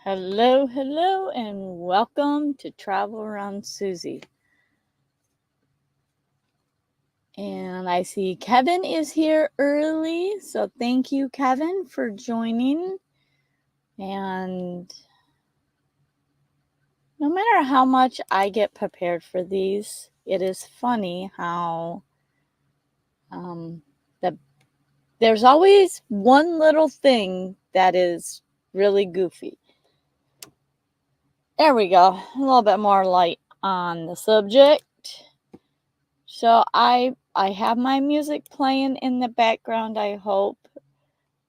Hello, hello, and welcome to Travel Around Susie. And I see Kevin is here early, so thank you, Kevin, for joining. And no matter how much I get prepared for these, it is funny how the there's always one little thing that is really goofy. There we go, a little bit more light on the subject. So I have my music playing in the background, I hope,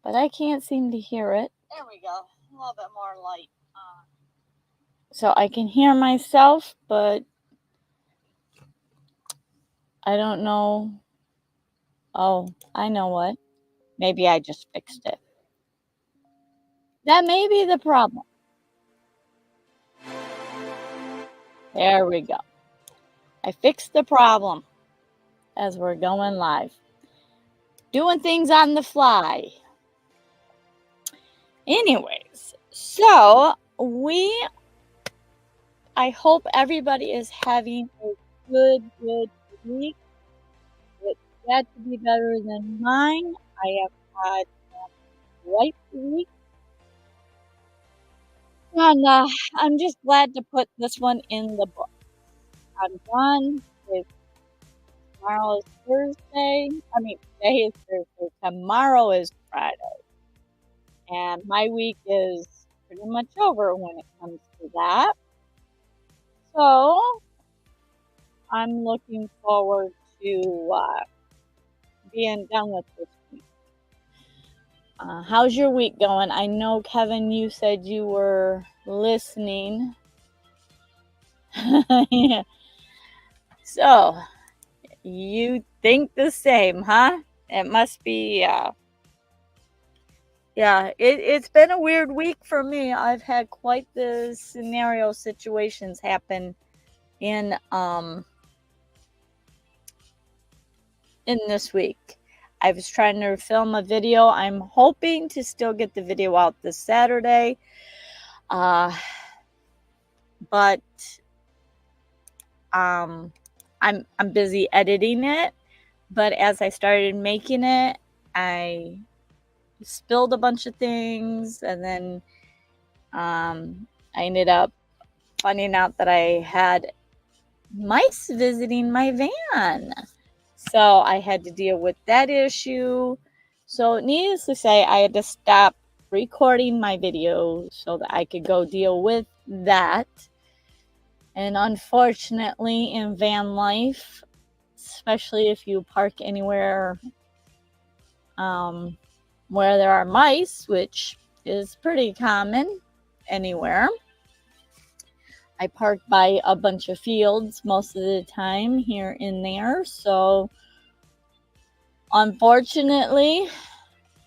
but I can't seem to hear it. There we go, a little bit more light. So I can hear myself, but I don't know. Oh, I know what. Maybe I just fixed it. That may be the problem. There we go. I fixed the problem as we're going live. Doing things on the fly. Anyways, so I hope everybody is having a good week. It's glad to be better than mine. I have had quite a week. And I'm just glad to put this one in the book. I'm done with tomorrow is Thursday. Today is Thursday. Tomorrow is Friday. And my week is pretty much over when it comes to that. So I'm looking forward to being done with this week. How's your week going? I know, Kevin, you said you were listening. Yeah. So, you think the same, huh? It must be, yeah, it's been a weird week for me. I've had quite the scenario situations happen in this week. I was trying to film a video. I'm hoping to still get the video out this Saturday. But I'm busy editing it. But as I started making it, I spilled a bunch of things, and then I ended up finding out that I had mice visiting my van. So I had to deal with that issue. So needless to say, I had to stop recording my video so that I could go deal with that. And unfortunately, in van life, especially if you park anywhere where there are mice, which is pretty common anywhere, I park by a bunch of fields most of the time here and there. So unfortunately,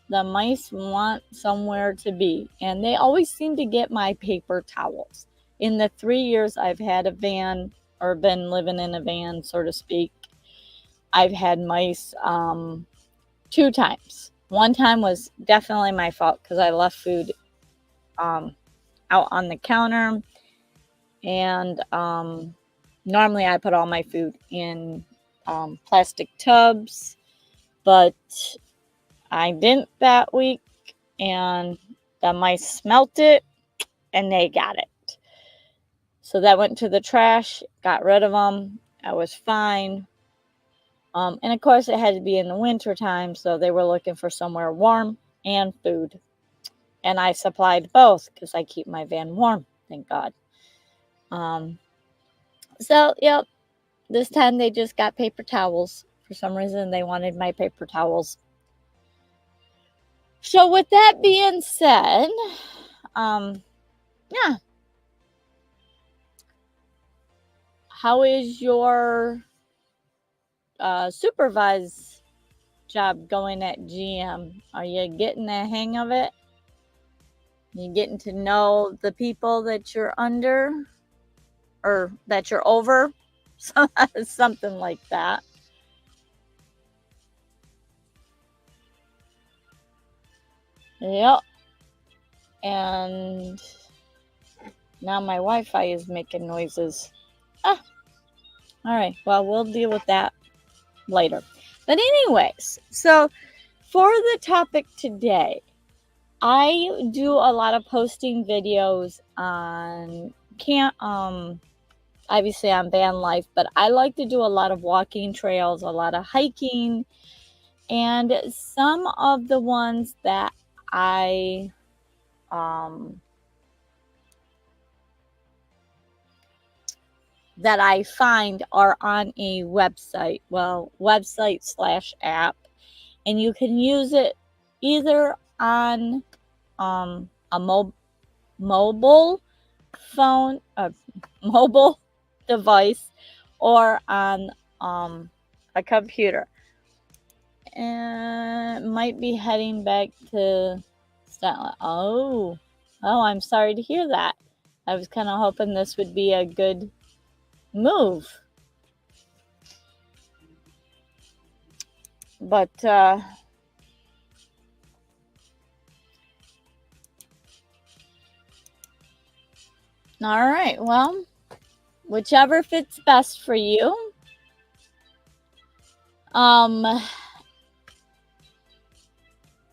the mice want somewhere to be, and they always seem to get my paper towels. In the 3 years I've had a van, or been living in a van, so to speak, I've had mice 2 times. One time was definitely my fault because I left food out on the counter, and normally I put all my food in plastic tubs, but I didn't that week, and the mice smelt it and they got it. So that went to the trash, got rid of them. I was fine. And of course, it had to be in the winter time, so they were looking for somewhere warm and food. And I supplied both because I keep my van warm, thank God. So, yep, this time they just got paper towels. For some reason, they wanted my paper towels. So, with that being said, yeah. How is your supervise job going at GM? Are you getting the hang of it? You getting to know the people that you're under or that you're over? Something like that. Yep. And Now my Wi-Fi is making noises. Ah, all right. Well, we'll deal with that later. But anyways, so for the topic today, I do a lot of posting videos on obviously on van life, but I like to do a lot of walking trails, a lot of hiking, and some of the ones that I find are on a website. Well, website/app, and you can use it either on a mobile phone, a mobile device, or on a computer. And might be heading back to Statland. Oh, I'm sorry to hear that. I was kind of hoping this would be a good move. But all right, well, whichever fits best for you.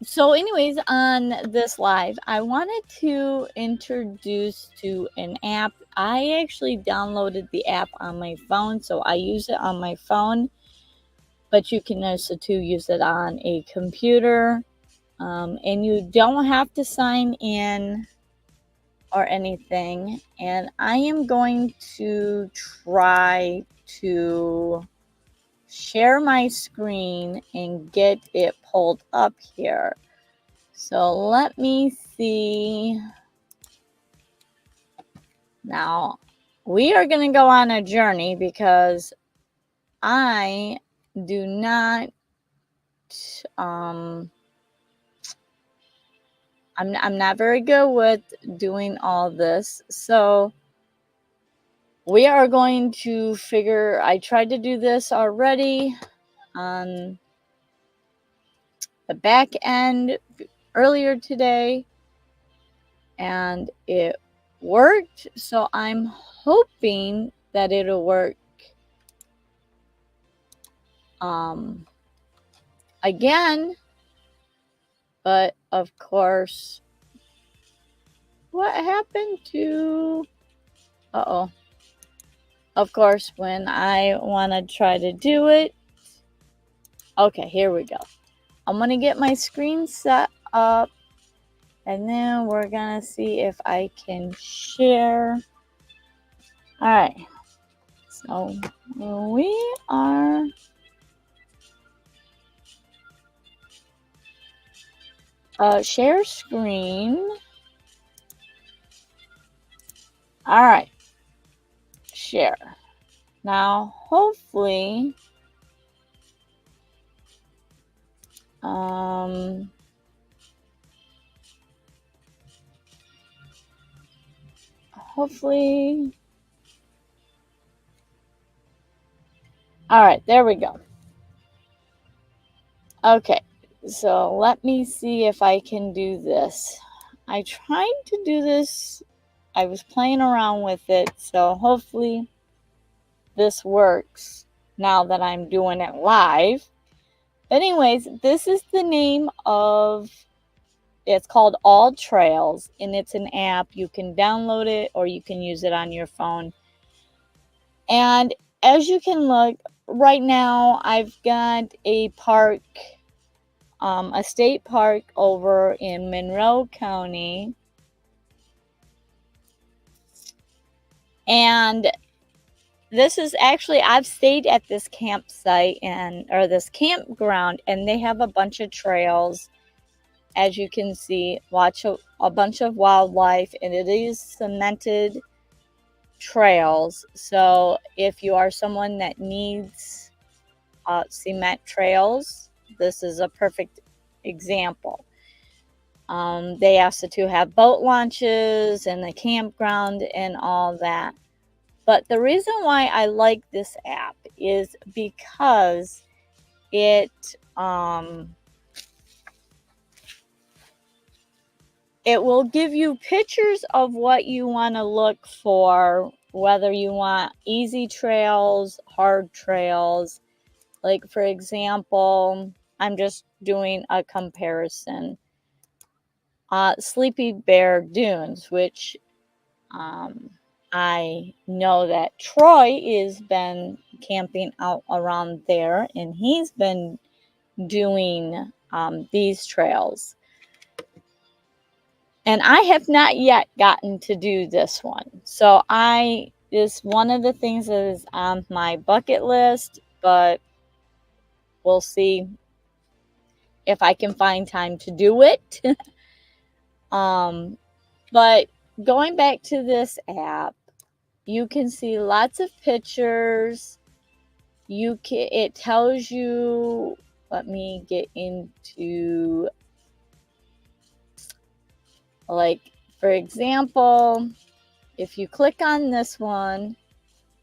So anyways, on this live, I wanted to introduce to an app. I actually downloaded the app on my phone, so I use it on my phone, but you can also use it on a computer, and you don't have to sign in or anything. And I am going to try to share my screen and get it pulled up here. So let me see. Now, we are going to go on a journey because I do not I'm not very good with doing all this. So we are going to figure, I tried to do this already on the back end earlier today, and it worked. So I'm hoping that it'll work again. But of course, what happened to of course, when I want to try to do it. Okay, here we go. I'm going to get my screen set up, and then we're going to see if I can share. All right. So we are share screen. All right. Share. Now, hopefully, all right, there we go. Okay, so let me see if I can do this. I tried to do this. I was playing around with it, so hopefully this works now that I'm doing it live. Anyways, this is the name of, it's called All Trails, and it's an app. You can download it or you can use it on your phone. And as you can look, right now I've got a park, a state park over in Monroe County. And this is actually, I've stayed at this campsite or this campground, and they have a bunch of trails. As you can see, watch a bunch of wildlife, and it is cemented trails. So if you are someone that needs cement trails, this is a perfect example. They asked to have boat launches and the campground and all that. But the reason why I like this app is because it it will give you pictures of what you want to look for, whether you want easy trails, hard trails. Like, for example, I'm just doing a comparison. Sleepy Bear Dunes, which I know that Troy has been camping out around there, and he's been doing these trails. And I have not yet gotten to do this one. So is one of the things that is on my bucket list, but we'll see if I can find time to do it. But going back to this app, you can see lots of pictures. It tells you, let me get into, like, for example, if you click on this one,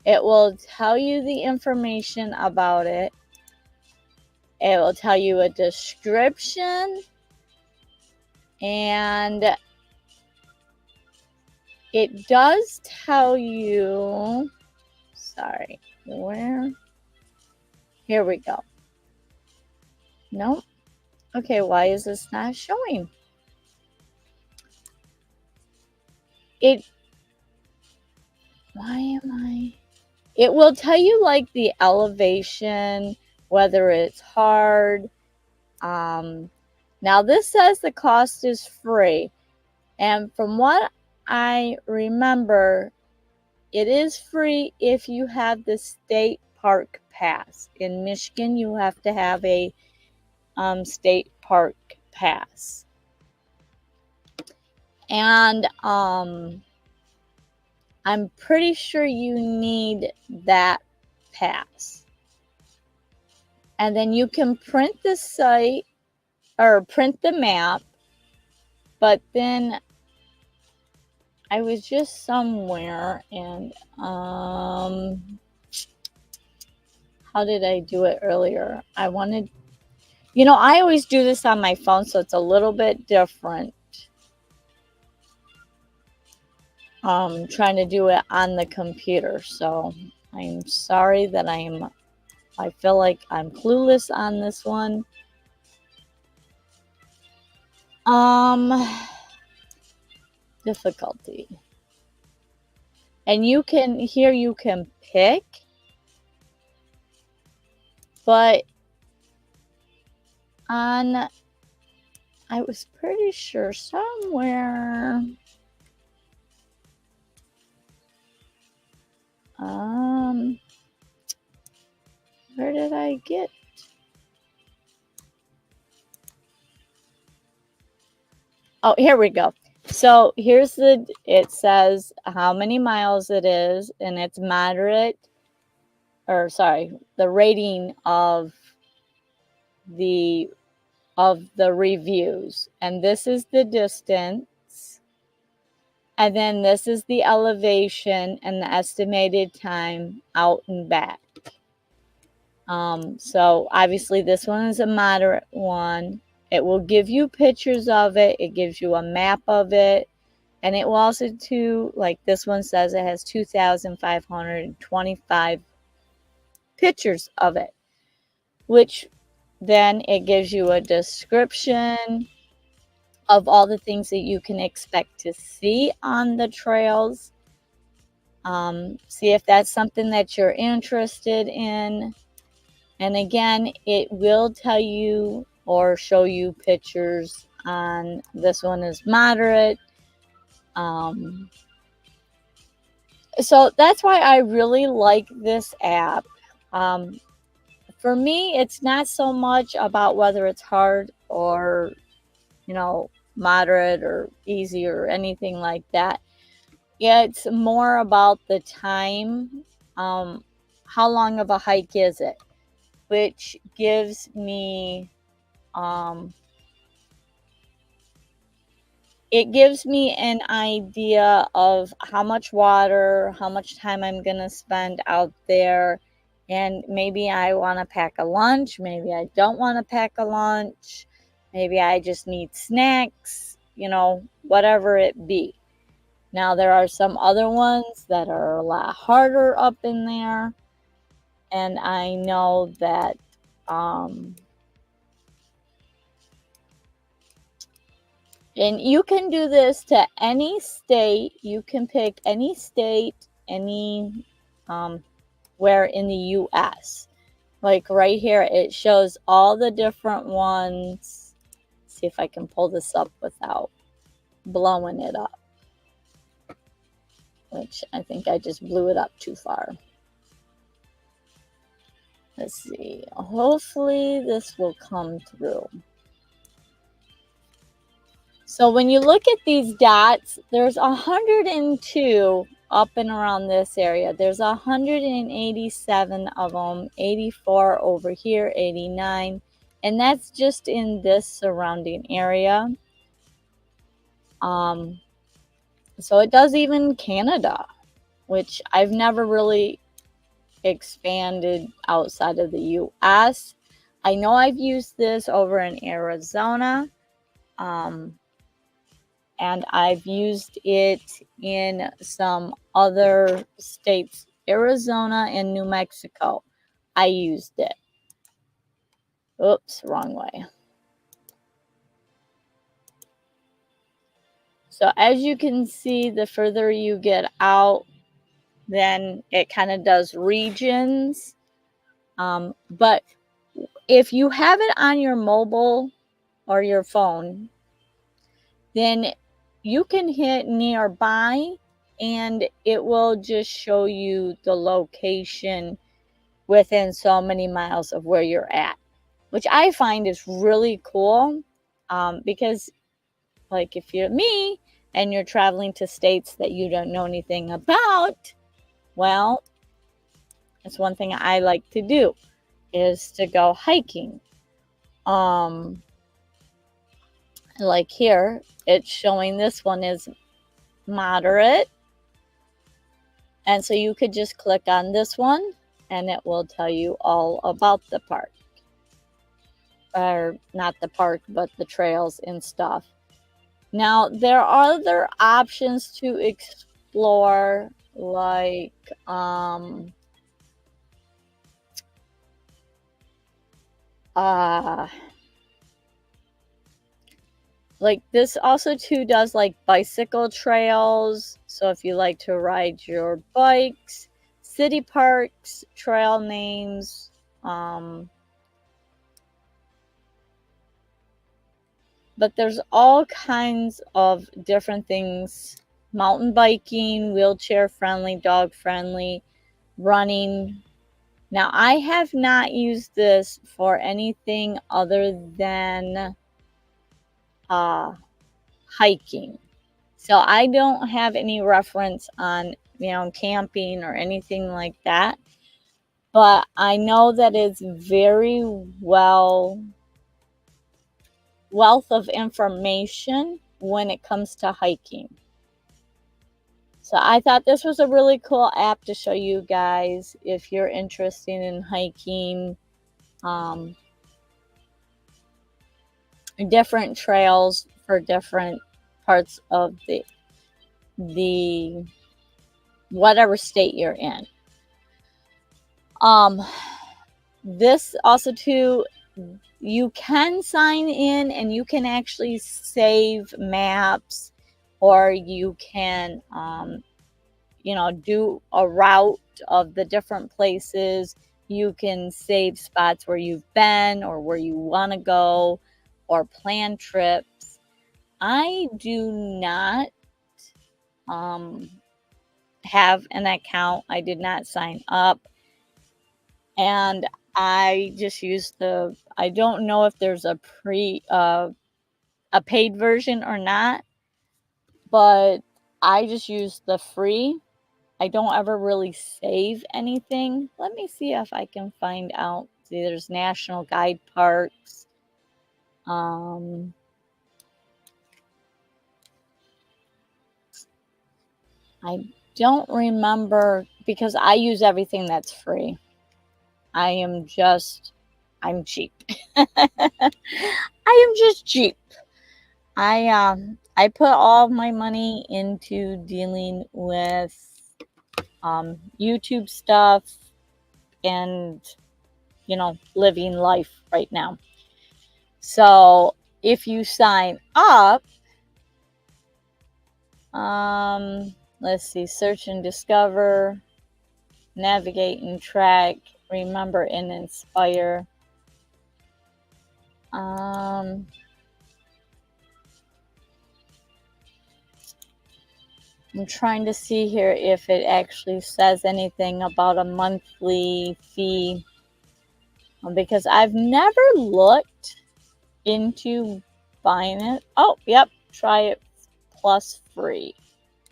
it will tell you the information about it. It will tell you a description, and it does tell you, sorry, where? Here we go. Nope. Okay, why is this not showing? It will tell you like the elevation, whether it's hard. Now this says the cost is free. And from what I remember, it is free if you have the state park pass. In Michigan, you have to have a state park pass. And I'm pretty sure you need that pass. And then you can print the site or print the map. But then I was just somewhere and how did I do it earlier? I always do this on my phone, so it's a little bit different. Trying to do it on the computer, so I'm sorry that I feel like I'm clueless on this one. Difficulty. And you can pick, but I was pretty sure somewhere, where did I get? Oh, here we go. So here's it says how many miles it is, and it's moderate, or sorry, the rating of the reviews. And this is the distance. And then this is the elevation and the estimated time out and back. So obviously this one is a moderate one. It will give you pictures of it. It gives you a map of it. And it will also like this one says, it has 2,525 pictures of it, which then it gives you a description of all the things that you can expect to see on the trails. See if that's something that you're interested in. And again, it will tell you or show you pictures on this one is moderate. So that's why I really like this app. For me, it's not so much about whether it's hard or, moderate or easy or anything like that. It's more about the time. How long of a hike is it? Which gives me, it gives me an idea of how much water, how much time I'm going to spend out there. And maybe I want to pack a lunch. Maybe I don't want to pack a lunch. Maybe I just need snacks. you know, whatever it be. Now, there are some other ones that are a lot harder up in there. And I know that and you can do this to any state. You can pick any state, any where in the US. Like right here, it shows all the different ones. Let's see if I can pull this up without blowing it up, which I think I just blew it up too far. Let's see. Hopefully this will come through. So when you look at these dots, there's 102 up and around this area. There's 187 of them, 84 over here, 89. And that's just in this surrounding area. So it does even Canada, which I've never really expanded outside of the US. I know I've used this over in Arizona. And I've used it in some other states, Arizona and New Mexico. I used it. Oops, wrong way. So as you can see, the further you get out, then it kind of does regions. But if you have it on your mobile or your phone, then you can hit nearby and it will just show you the location within so many miles of where you're at, which I find is really cool. Because like if you're me and you're traveling to states that you don't know anything about, well, it's one thing I like to do is to go hiking. Like here, it's showing this one is moderate. And so you could just click on this one and it will tell you all about the park. Or not the park, but the trails and stuff. Now, there are other options to explore, like this also too does like bicycle trails. So if you like to ride your bikes, city parks, trail names, but there's all kinds of different things. Mountain biking, wheelchair friendly, dog friendly, running. Now, I have not used this for anything other than hiking. So I don't have any reference on, you know, camping or anything like that. But I know that it's very wealth of information when it comes to hiking. So I thought this was a really cool app to show you guys if you're interested in hiking different trails for different parts of the whatever state you're in. This also too, you can sign in and you can actually save maps, or you can you know, do a route of the different places. You can save spots where you've been or where you want to go, or plan trips. I do not have an account. I did not sign up, and I just use I don't know if there's a paid version or not, but I just use the free. I don't ever really save anything. Let me see if I can find out. See, there's National Guide Parks. I don't remember, because I use everything that's free. I'm cheap. I am just cheap. I I put all of my money into dealing with YouTube stuff and, you know, living life right now. So if you sign up, let's see, search and discover, navigate and track, remember and inspire. I'm trying to see here if it actually says anything about a monthly fee, because I've never looked into buying it. Oh, yep, try it plus free.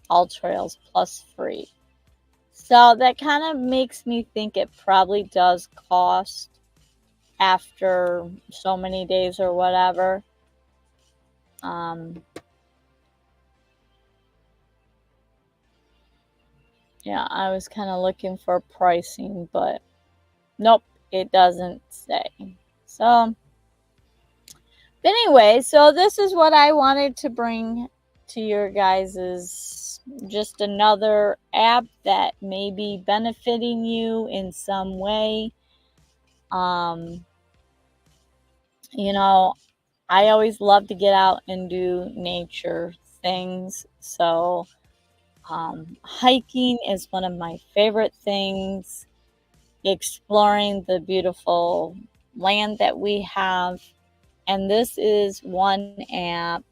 All trails plus free. So that kind of makes me think it probably does cost after so many days or whatever. Yeah, I was kind of looking for pricing, but nope, it doesn't say. So, but anyway, so this is what I wanted to bring to your guys's, just another app that may be benefiting you in some way. You know, I always love to get out and do nature things. So, hiking is one of my favorite things. Exploring the beautiful land that we have. And this is one app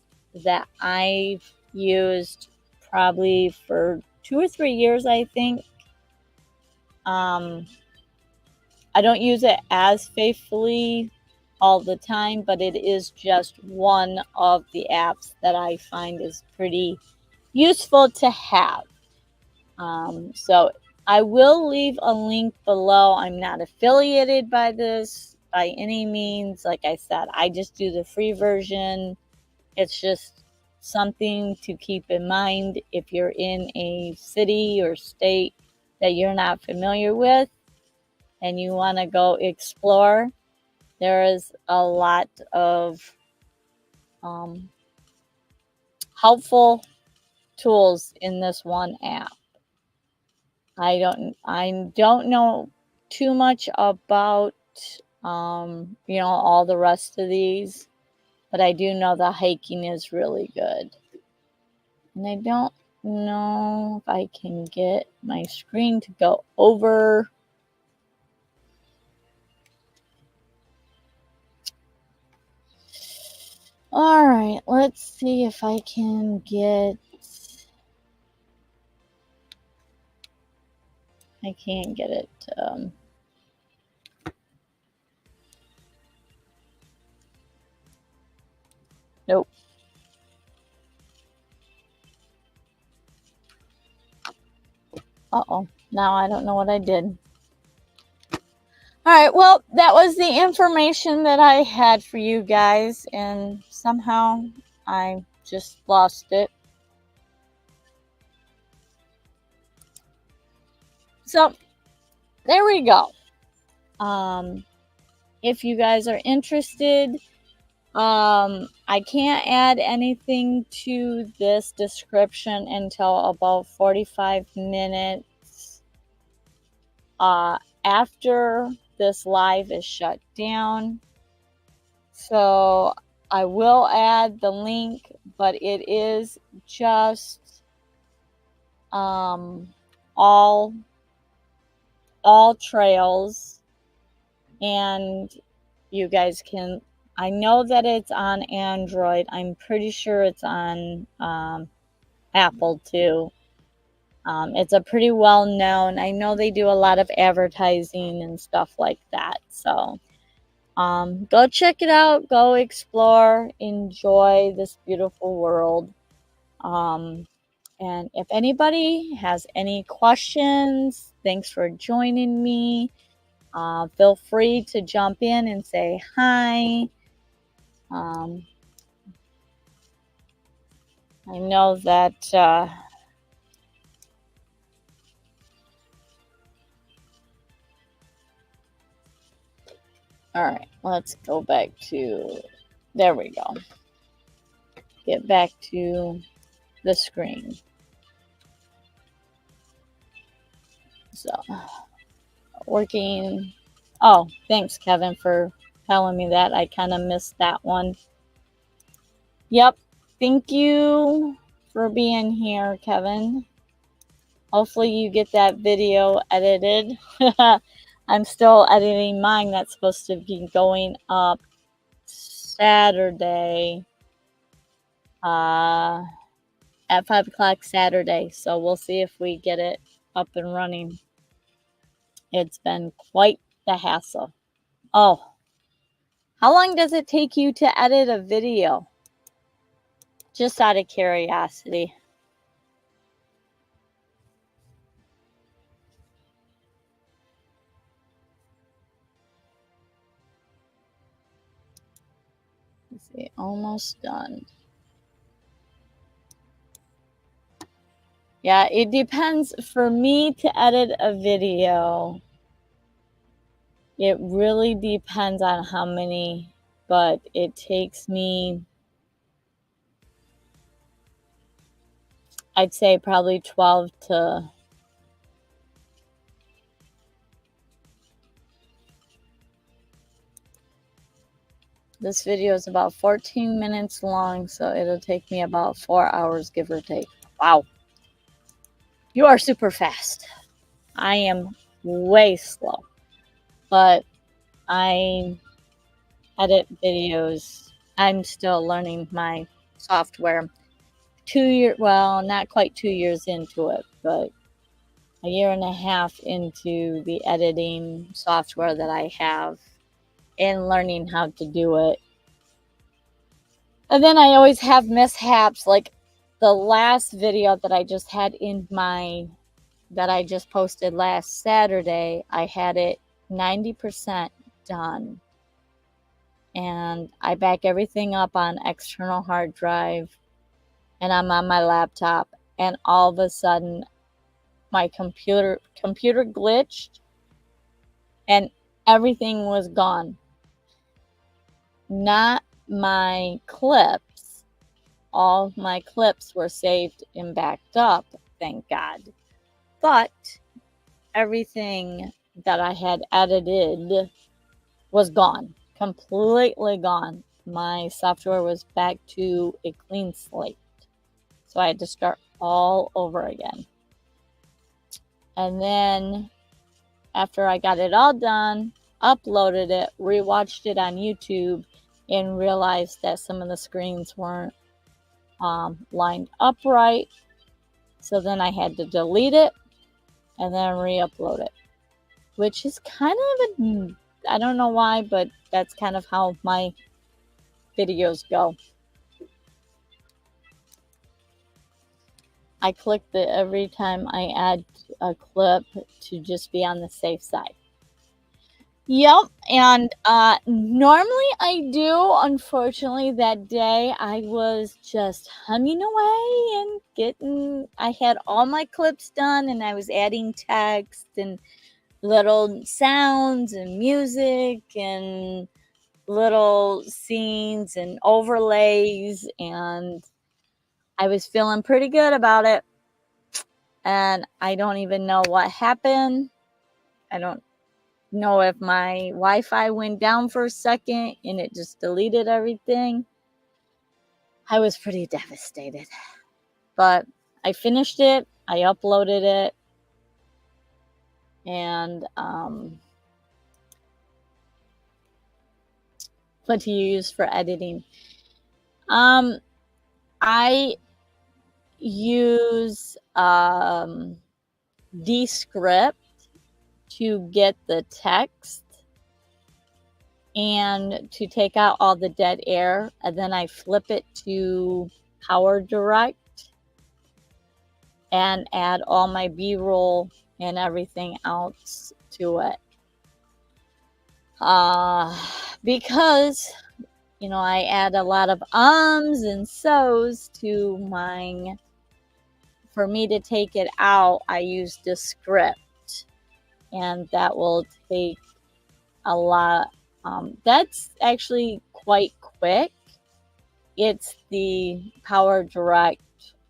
that I've used probably for 2 or 3 years, I think. I don't use it as faithfully all the time, but it is just one of the apps that I find is pretty useful to have. So I will leave a link below. I'm not affiliated by this by any means. Like I said, I just do the free version. It's just something to keep in mind if you're in a city or state that you're not familiar with and you want to go explore. There is a lot of helpful tools in this one app. I don't know too much about you know, all the rest of these, but I do know the hiking is really good. And I don't know if I can get my screen to go over. All right, let's see if I can get. I can't get it. Nope. Uh-oh. Now I don't know what I did. All right, well, that was the information that I had for you guys, and somehow I just lost it. So, there we go. If you guys are interested, I can't add anything to this description until about 45 minutes after this live is shut down. So I will add the link, but it is just all trails, and you guys can. I know that it's on Android. I'm pretty sure it's on Apple too. It's a pretty well known. I know they do a lot of advertising and stuff like that. So go check it out. Go explore. Enjoy this beautiful world. And if anybody has any questions, thanks for joining me. Feel free to jump in and say hi. I know that all right, let's go back to, there we go. get back to the screen. So, working. Oh, thanks, Kevin, for telling me that. I kind of missed that one. Yep. Thank you for being here, Kevin. Hopefully you get that video edited. I'm still editing mine. That's supposed to be going up Saturday. At 5 o'clock Saturday. So we'll see if we get it up and running. It's been quite the hassle. Oh, how long does it take you to edit a video? Just out of curiosity. Let's see, almost done. Yeah, it depends. For me to edit a video, it really depends on how many, but it takes me, I'd say probably 12 to this video is about 14 minutes long, so it'll take me about 4 hours, give or take. Wow. You are super fast. I am way slow, but I edit videos. I'm still learning my software. Well, not quite 2 years into it, but a year and a half into the editing software that I have and learning how to do it. And then I always have mishaps, like the last video that I just had that I just posted last Saturday. I had it 90% done. And I back everything up on external hard drive and I'm on my laptop, and all of a sudden my computer glitched and everything was gone. Not my clips. All my clips were saved and backed up, thank God. But everything that I had edited was gone, completely gone. My software was back to a clean slate. So I had to start all over again. And then after I got it all done, uploaded it, rewatched it on YouTube, and realized that some of the screens weren't lined up right. So then I had to delete it and then re-upload it, which is kind of I don't know why, but that's kind of how my videos go. I click it every time I add a clip to just be on the safe side. Yep, and normally I do. Unfortunately, that day I was just humming away and I had all my clips done, and I was adding text and little sounds and music and little scenes and overlays, and I was feeling pretty good about it. And I don't even know what happened. I don't know if my Wi-Fi went down for a second and it just deleted everything. I was pretty devastated. But I finished it. I uploaded it. And what do you use for editing? I use Descript to get the text and to take out all the dead air, and then I flip it to Power Direct and add all my B-roll and everything else to it. Because I add a lot of ums and so's to mine. For me to take it out, I use Descript, and that will take a lot. That's actually quite quick. it's the Power Direct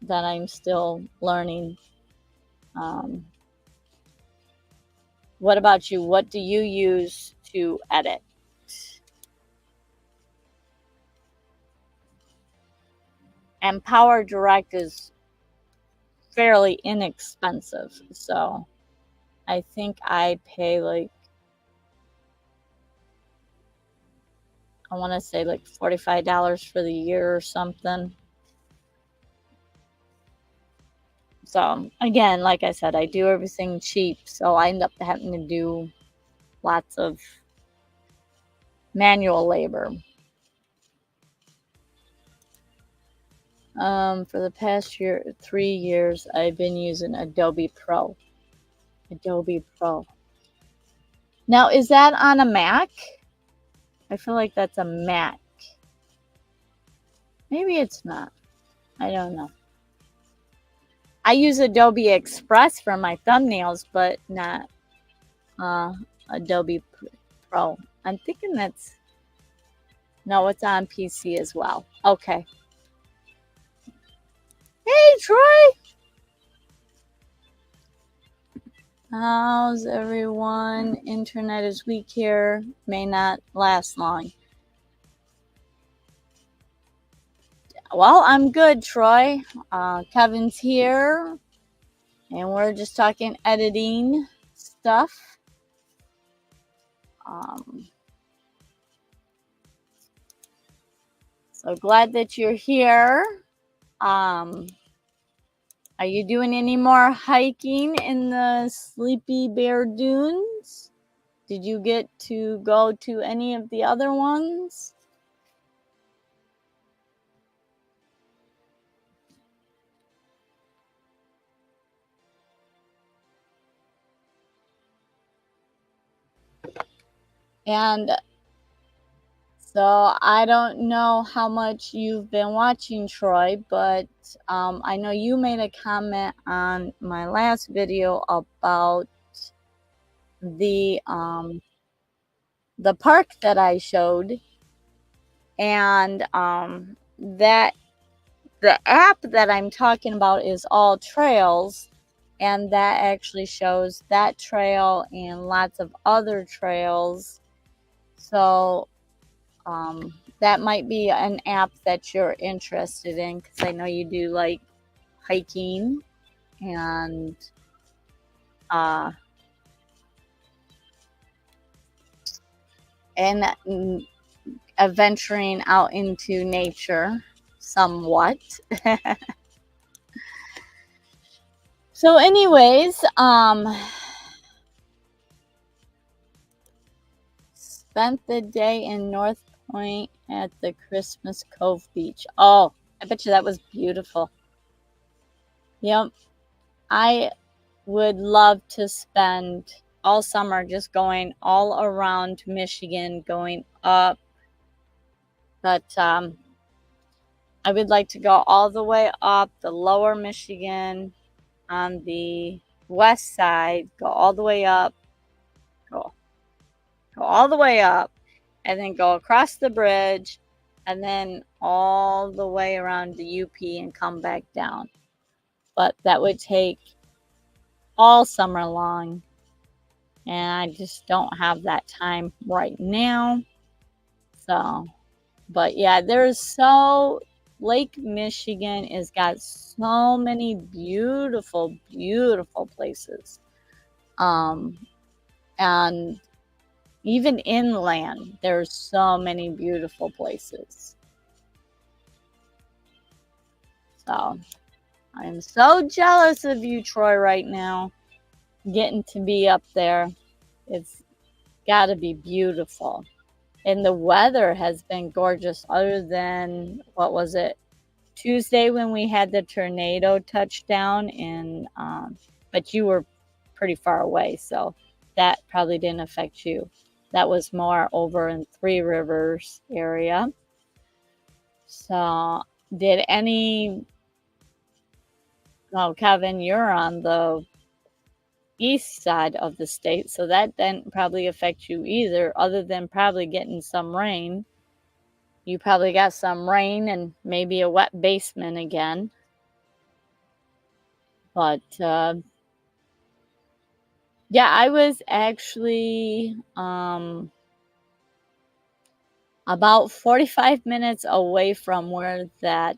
that I'm still learning. What about you? What do you use to edit? And Power Direct is fairly inexpensive, so I think I pay like, I want to say like $45 for the year or something. So again, like I said, I do everything cheap, so I end up having to do lots of manual labor. For the past 3 years, I've been using Adobe Pro. Adobe Pro. Now, is that on a Mac? I feel like that's a Mac. Maybe it's not. I don't know. I use Adobe Express for my thumbnails, but not Adobe Pro. I'm thinking that's... No, it's on PC as well. Okay. Hey, Troy! How's everyone? Internet is weak here. May not last long. Well, I'm good, Troy. Kevin's here, and we're just talking editing stuff. So glad that you're here. Are you doing any more hiking in the Sleepy Bear Dunes? Did you get to go to any of the other ones? And so I don't know how much you've been watching, Troy, but I know you made a comment on my last video about the park that I showed, and that the app that I'm talking about is All Trails, and that actually shows that trail and lots of other trails. So that might be an app that you're interested in, because I know you do like hiking and adventuring out into nature somewhat. So anyways, spent the day in North Point at the Christmas Cove Beach. Oh, I bet you that was beautiful. Yep. I would love to spend all summer just going all around Michigan, going up. But I would like to go all the way up the lower Michigan on the west side, go all the way up, go all the way up, and then go across the bridge, and then all the way around the UP and come back down. But that would take all summer long, and I just don't have that time right now. So, but yeah, Lake Michigan has got so many beautiful, beautiful places. And even inland, there's so many beautiful places. So I'm so jealous of you, Troy, right now, getting to be up there. It's got to be beautiful. And the weather has been gorgeous, other than, what was it, Tuesday, when we had the tornado touchdown, and but you were pretty far away, so that probably didn't affect you. That was more over in Three Rivers area. So Kevin, you're on the east side of the state, so that didn't probably affect you either, other than probably getting some rain. You probably got some rain and maybe a wet basement again. But yeah, I was actually about 45 minutes away from where that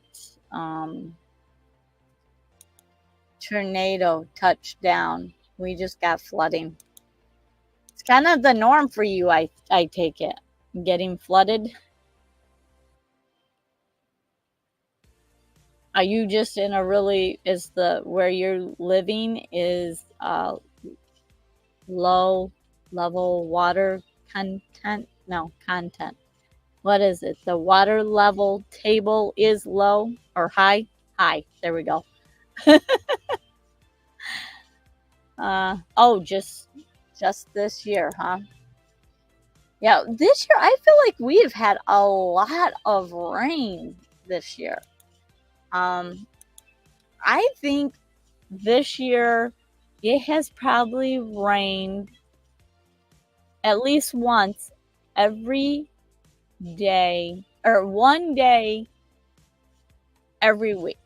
tornado touched down. We just got flooding. It's kind of the norm for you, I take it. Getting flooded. Are you just in a really, is the where you're living is low level water content? No, content. What is it? The water level table is low or high? High. There we go. Oh, just this year, huh? Yeah, this year I feel like we have had a lot of rain this year. I think this year it has probably rained at least once every day or one day every week.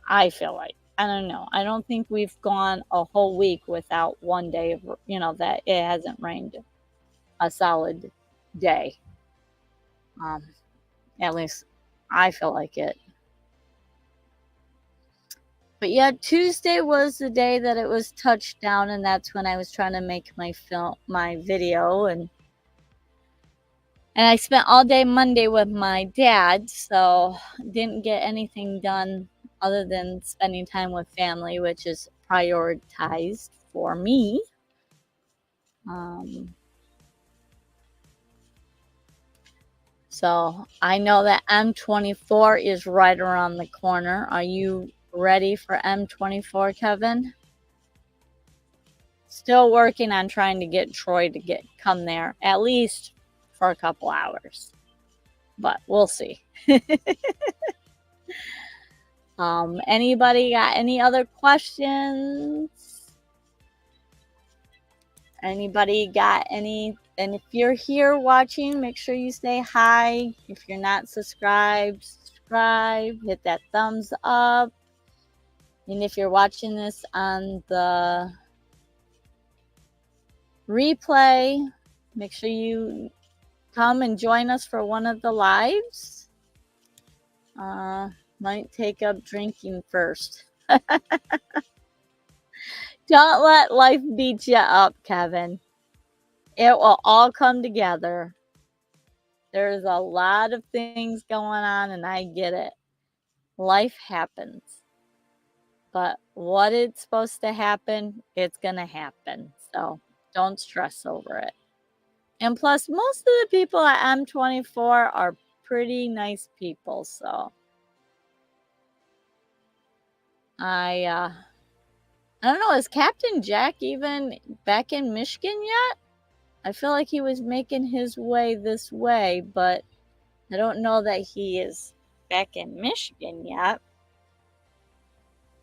I feel like. I don't know. I don't think we've gone a whole week without one day of, that it hasn't rained a solid day. Um, at least I feel like it. But yeah, Tuesday was the day that it was touched down, and that's when I was trying to make my video, and I spent all day Monday with my dad, so didn't get anything done other than spending time with family, which is prioritized for me. So I know that M24 is right around the corner. Are you ready for M24, Kevin? Still working on trying to get Troy to come there at least for a couple hours, but we'll see. Anybody got any other questions? Anybody got any? And if you're here watching, make sure you say hi. If you're not subscribed, subscribe, hit that thumbs up. And if you're watching this on the replay, make sure you come and join us for one of the lives. Might take up drinking first. Don't let life beat you up, Kevin. It will all come together. There's a lot of things going on, and I get it. Life happens. But what it's supposed to happen, it's going to happen. So don't stress over it. And plus, most of the people at M24 are pretty nice people. So I don't know, is Captain Jack even back in Michigan yet? I feel like he was making his way this way, but I don't know that he is back in Michigan yet.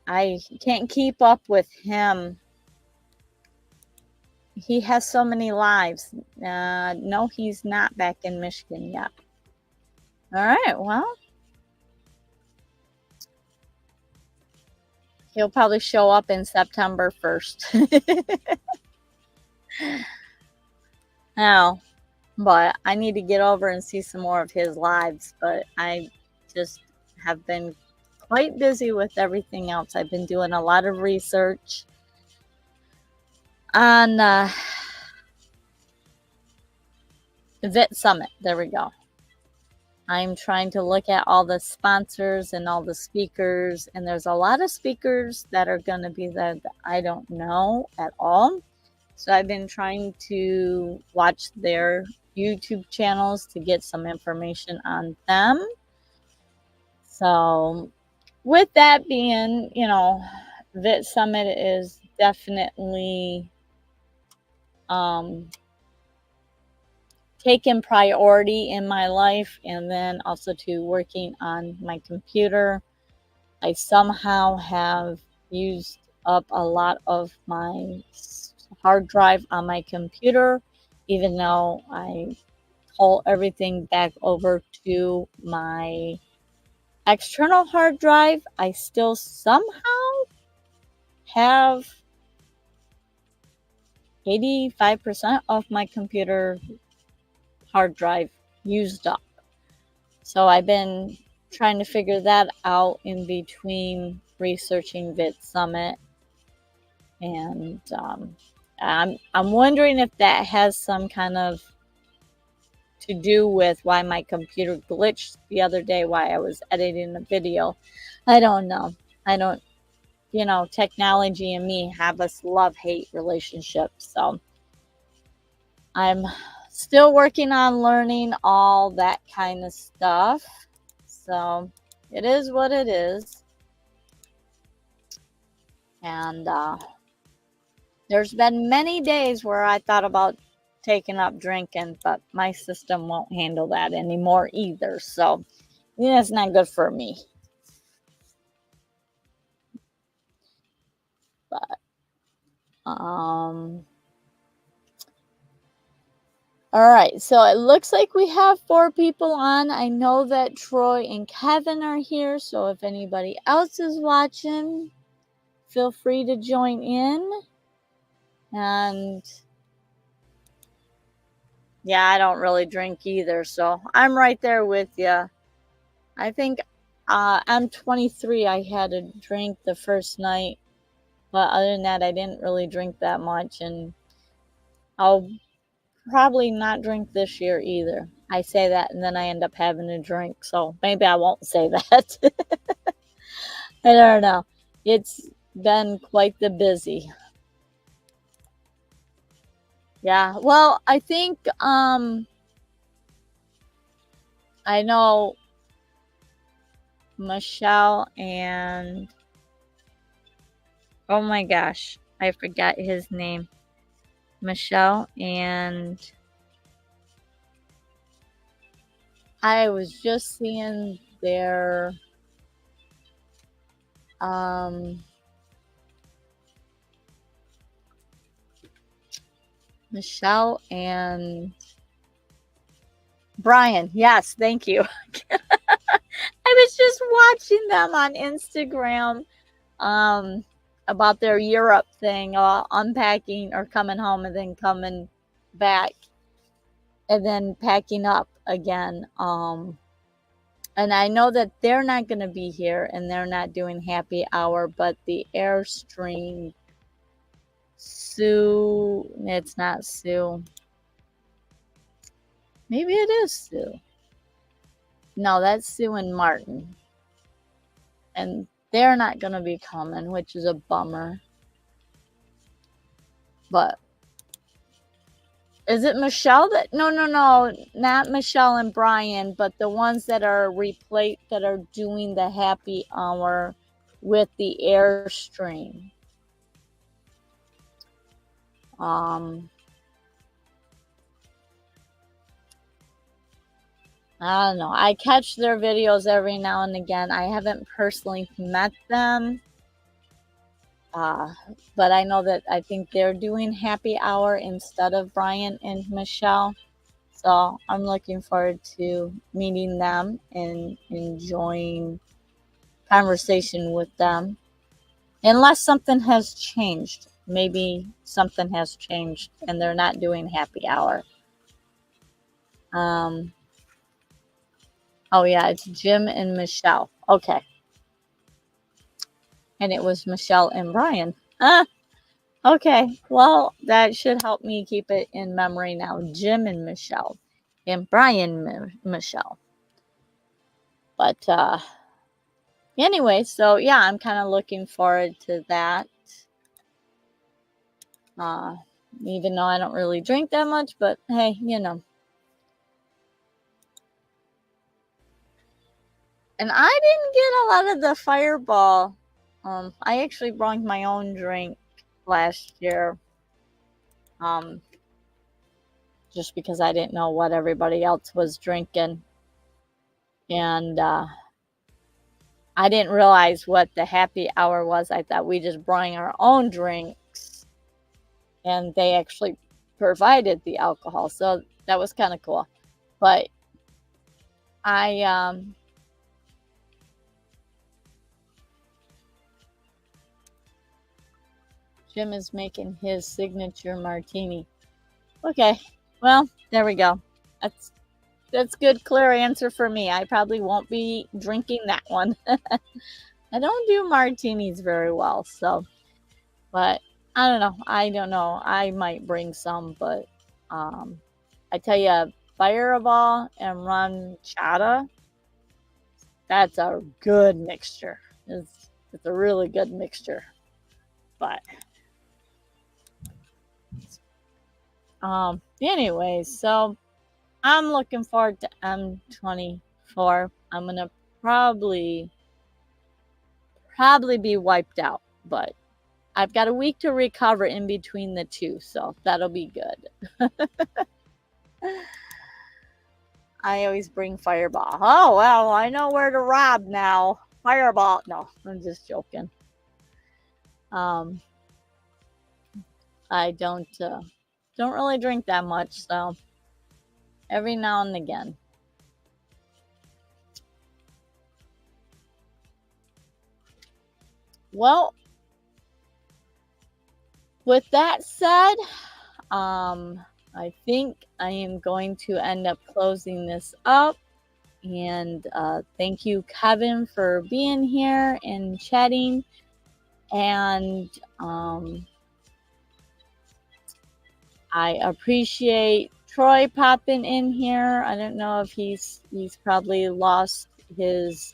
I can't keep up with him. He has so many lives. No, he's not back in Michigan yet. All right, well, he'll probably show up in September 1st. Now, but I need to get over and see some more of his lives, but I just have been quite busy with everything else. I've been doing a lot of research on VIT Summit. There we go. I'm trying to look at all the sponsors and all the speakers, and there's a lot of speakers that are going to be there that I don't know at all. So I've been trying to watch their YouTube channels to get some information on them. So with that being, VIT Summit is definitely taken priority in my life, and then also to working on my computer. I somehow have used up a lot of my hard drive on my computer, even though I pull everything back over to my external hard drive, I still somehow have 85% of my computer hard drive used up. So I've been trying to figure that out in between researching VidSummit, and I'm wondering if that has some kind of to do with why my computer glitched the other day while I was editing the video. I don't know. I don't, technology and me have a love-hate relationship. So I'm still working on learning all that kind of stuff. So it is what it is. And there's been many days where I thought about taking up drinking, but my system won't handle that anymore either. So it's not good for me. But all right, so it looks like we have 4 people on. I know that Troy and Kevin are here, so if anybody else is watching, feel free to join in. And yeah, I don't really drink either, so I'm right there with you. I think I'm 23. I had a drink the first night, but other than that, I didn't really drink that much, and I'll probably not drink this year either. I say that, and then I end up having a drink, so maybe I won't say that. I don't know. It's been quite the busy. Yeah, well, I think I know Michelle and oh my gosh, I forgot his name. Michelle and I was just seeing their Michelle and Brian. Yes, thank you. I was just watching them on Instagram about their Europe thing, unpacking or coming home and then coming back and then packing up again. And I know that they're not going to be here and they're not doing happy hour, but the Airstream Sue, it's not Sue. Maybe it is Sue. No, that's Sue and Martin. And they're not going to be coming, which is a bummer. But is it Michelle that? No, not Michelle and Brian, but the ones that are that are doing the happy hour with the Airstream. I don't know. I catch their videos every now and again. I haven't personally met them. But I know that I think they're doing happy hour instead of Brian and Michelle. So I'm looking forward to meeting them and enjoying conversation with them. Unless something has changed. Maybe something has changed and they're not doing happy hour. Oh yeah, it's Jim and Michelle. Okay. And it was Michelle and Brian. Okay. Well, that should help me keep it in memory now. Jim and Michelle. And Brian Michelle. But anyway, so yeah, I'm kind of looking forward to that. Even though I don't really drink that much, but hey, And I didn't get a lot of the Fireball. I actually brought my own drink last year. Just because I didn't know what everybody else was drinking. And I didn't realize what the happy hour was. I thought we just brought our own drinks. And they actually provided the alcohol. So that was kind of cool. But I Jim is making his signature martini. Okay, well, there we go. That's good, clear answer for me. I probably won't be drinking that one. I don't do martinis very well, so, but I don't know. I might bring some, but I tell you, Fireball and rum chata, that's a good mixture. It's a really good mixture. But anyway, so I'm looking forward to M24. I'm gonna probably be wiped out, but I've got a week to recover in between the two, so that'll be good. I always bring Fireball. Oh, well, I know where to rob now. Fireball. No, I'm just joking. I don't really drink that much, so every now and again. Well, with that said, I think I am going to end up closing this up. And thank you, Kevin, for being here and chatting. And I appreciate Troy popping in here. I don't know if he's probably lost his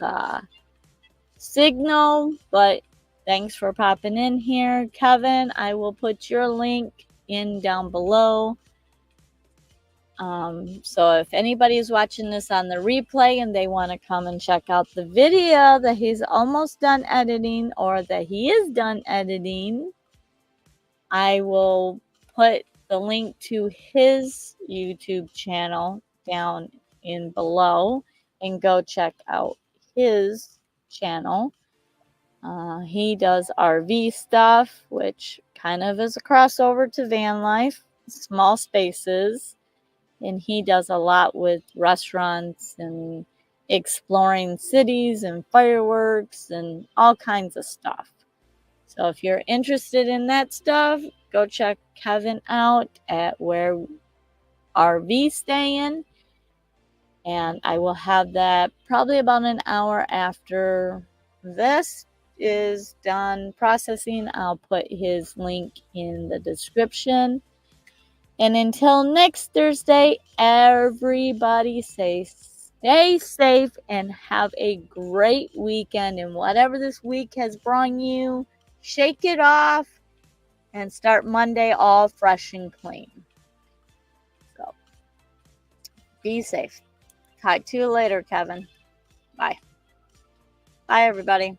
signal, but thanks for popping in here, Kevin. I will put your link in down below. So if anybody's watching this on the replay and they want to come and check out the video that he's almost done editing or that he is done editing, I will put the link to his YouTube channel down in below and go check out his channel. He does RV stuff, which kind of is a crossover to van life, small spaces. And he does a lot with restaurants and exploring cities and fireworks and all kinds of stuff. So if you're interested in that stuff, go check Kevin out at Where RV Staying. And I will have that probably about an hour after this is done processing. I'll put his link in the description. And until next Thursday, everybody stay safe and have a great weekend. And whatever this week has brought you, shake it off and start Monday all fresh and clean. So be safe. Talk to you later, Kevin. Bye. Bye, everybody.